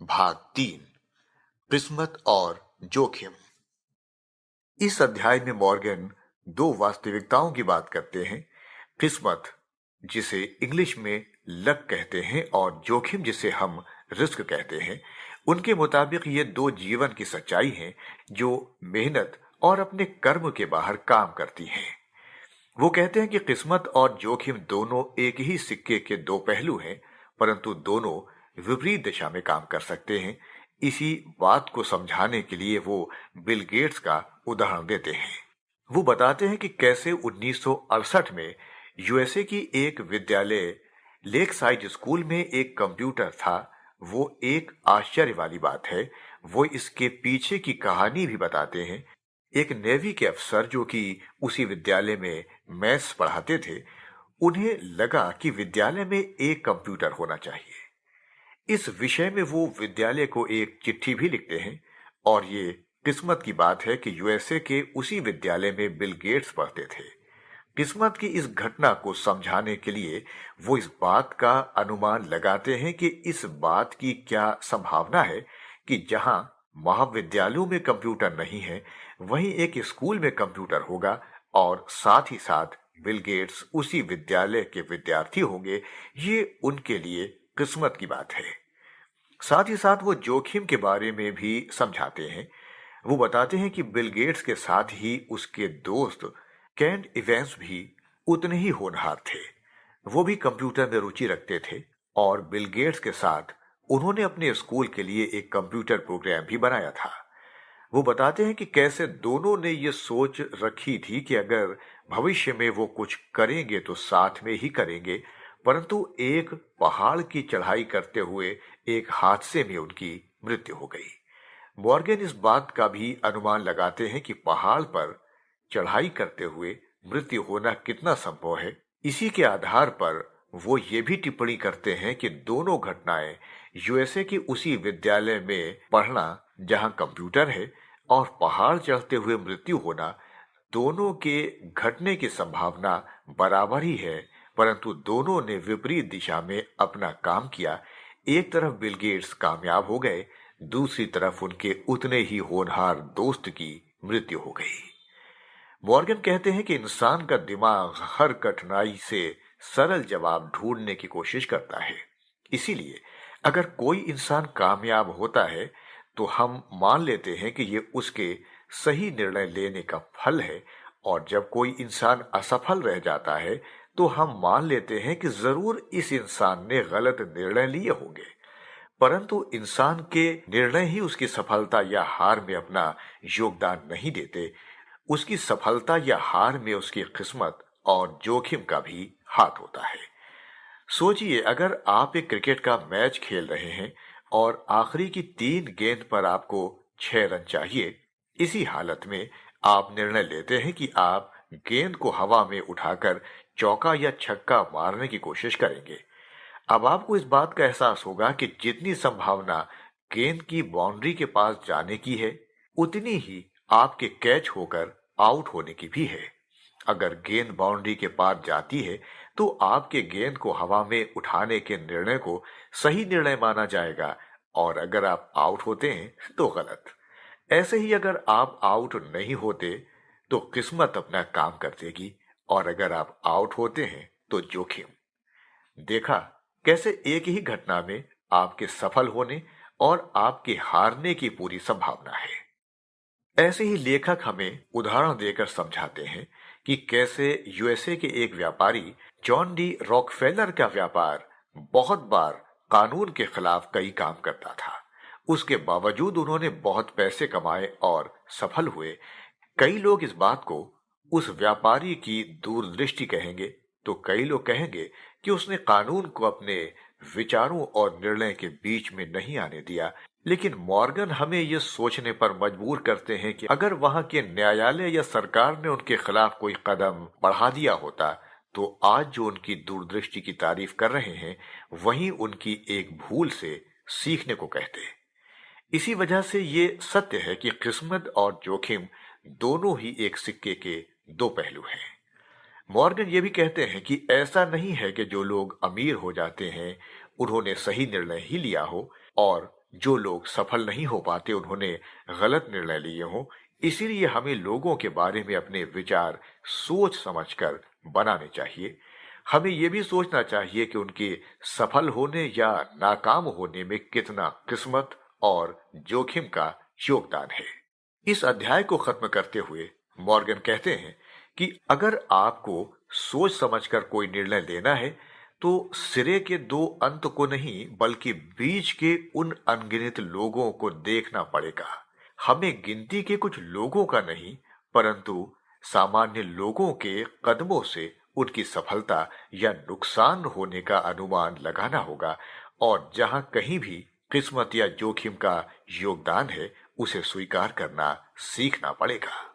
भाग 3 किस्मत और जोखिम। इस अध्याय में मॉर्गन दो वास्तविकताओं की बात करते हैं। किस्मत, जिसे इंग्लिश में लक कहते हैं, और जोखिम, जिसे हम रिस्क कहते हैं। उनके मुताबिक ये दो जीवन की सच्चाई हैं जो मेहनत और अपने कर्म के बाहर काम करती हैं। वो कहते हैं कि किस्मत और जोखिम दोनों एक ही सिक्के के दो पहलू हैं, परंतु दोनों विपरीत दिशा में काम कर सकते हैं। इसी बात को समझाने के लिए वो बिल गेट्स का उदाहरण देते हैं। वो बताते हैं कि कैसे 1968 में यूएसए की एक विद्यालय लेक साइड स्कूल में एक कंप्यूटर था। वो एक आश्चर्य वाली बात है। वो इसके पीछे की कहानी भी बताते हैं। एक नेवी के अफसर जो कि उसी विद्यालय में मैथ्स पढ़ाते थे, उन्हें लगा कि विद्यालय में एक कंप्यूटर होना चाहिए। इस विषय में वो विद्यालय को एक चिट्ठी भी लिखते हैं, और ये किस्मत की बात है कि यूएसए के उसी विद्यालय में बिल गेट्स पढ़ते थे। किस्मत की इस घटना को समझाने के लिए वो इस बात का अनुमान लगाते हैं कि इस बात की क्या संभावना है कि जहां महाविद्यालयों में कंप्यूटर नहीं है, वहीं एक स्कूल में कंप्यूटर होगा, और साथ ही साथ बिल गेट्स उसी विद्यालय के विद्यार्थी होंगे। ये उनके लिए किस्मत की बात है। साथ ही साथ वो जोखिम के बारे में भी समझाते हैं। वो बताते हैं कि बिल गेट्स के साथ ही उसके दोस्त केंट इवेंस भी उतने ही होनहार थे। वो भी कंप्यूटर में रुचि रखते थे, और बिल गेट्स के साथ उन्होंने अपने स्कूल के लिए एक कंप्यूटर प्रोग्राम भी बनाया था। वो बताते हैं कि कैसे दोनों ने ये सोच रखी थी कि अगर भविष्य में वो कुछ करेंगे तो साथ में ही करेंगे, परंतु एक पहाड़ की चढ़ाई करते हुए एक हादसे में उनकी मृत्यु हो गई। मॉर्गन इस बात का भी अनुमान लगाते हैं कि पहाड़ पर चढ़ाई करते हुए मृत्यु होना कितना संभव है। इसी के आधार पर वो ये भी टिप्पणी करते हैं कि दोनों घटनाएं यूएसए की उसी विद्यालय में पढ़ना जहां कंप्यूटर है, और पहाड़ चढ़ते हुए मृत्यु होना, दोनों के घटने की संभावना बराबर ही है, परंतु दोनों ने विपरीत दिशा में अपना काम किया। एक तरफ बिल गेट्स कामयाब हो गए, दूसरी तरफ उनके उतने ही होनहार दोस्त की मृत्यु हो गई। मॉर्गन कहते हैं कि इंसान का दिमाग हर कठिनाई से सरल जवाब ढूंढने की कोशिश करता है। इसीलिए अगर कोई इंसान कामयाब होता है तो हम मान लेते हैं कि ये उसके सही निर्णय लेने का फल है, और जब कोई इंसान असफल रह जाता है तो हम मान लेते हैं कि जरूर इस इंसान ने गलत निर्णय लिए होंगे। परंतु इंसान के निर्णय ही उसकी सफलता या हार में अपना योगदान नहीं देते। उसकी सफलता या हार में उसकी किस्मत और जोखिम का भी हाथ होता है। सोचिए, अगर आप एक क्रिकेट का मैच खेल रहे हैं और आखिरी की 3 गेंद पर आपको 6 रन चाहिए। इसी हालत में आप निर्णय लेते हैं कि आप गेंद को हवा में उठाकर चौका या छक्का मारने की कोशिश करेंगे। अब आपको इस बात का एहसास होगा कि जितनी संभावना गेंद की बाउंड्री के पास जाने की है, उतनी ही आपके कैच होकर आउट होने की भी है। अगर गेंद बाउंड्री के पार जाती है तो आपके गेंद को हवा में उठाने के निर्णय को सही निर्णय माना जाएगा, और अगर आप आउट होते हैं तो गलत। ऐसे ही अगर आप आउट नहीं होते तो किस्मत अपना काम कर देगी, और अगर आप आउट होते हैं तो जोखिम। देखा कैसे एक ही घटना में आपके सफल होने और आपके हारने की पूरी संभावना है। ऐसे ही लेखक हमें उदाहरण देकर समझाते हैं कि कैसे यूएसए के एक व्यापारी जॉन डी रॉकफेलर का व्यापार बहुत बार कानून के खिलाफ कई काम करता था। उसके बावजूद उन्होंने बहुत पैसे कमाए और सफल हुए। कई लोग इस बात को उस व्यापारी की दूरदृष्टि कहेंगे, तो कई लोग कहेंगे कि उसने कानून को अपने विचारों और निर्णय के बीच में नहीं आने दिया। लेकिन मॉर्गन हमें यह सोचने पर मजबूर करते हैं कि अगर वहां के न्यायालय या सरकार ने उनके खिलाफ कोई कदम बढ़ा दिया होता तो आज जो उनकी दूरदृष्टि की तारीफ कर रहे हैं, वही उनकी एक भूल से सीखने को कहते हैं। इसी वजह से ये सत्य है कि किस्मत और जोखिम दोनों ही एक सिक्के के दो पहलू हैं। मॉर्गन ये भी कहते हैं कि ऐसा नहीं है कि जो लोग अमीर हो जाते हैं उन्होंने सही निर्णय ही लिया हो, और जो लोग सफल नहीं हो पाते उन्होंने गलत निर्णय लिए हों, इसीलिए हमें लोगों के बारे में अपने विचार सोच समझकर बनाने चाहिए। हमें यह भी सोचना चाहिए कि उनके सफल होने या नाकाम होने में कितना किस्मत और जोखिम का योगदान है। इस अध्याय को खत्म करते हुए मॉर्गन कहते हैं कि अगर आपको सोच समझकर कोई निर्णय लेना है तो सिरे के दो अंत को नहीं बल्कि बीच के उन अनगिनत लोगों को देखना पड़ेगा। हमें गिनती के कुछ लोगों का नहीं परंतु सामान्य लोगों के कदमों से उनकी सफलता या नुकसान होने का अनुमान लगाना होगा और जहां कहीं भी किस्मत या जोखिम का योगदान है उसे स्वीकार करना सीखना पड़ेगा।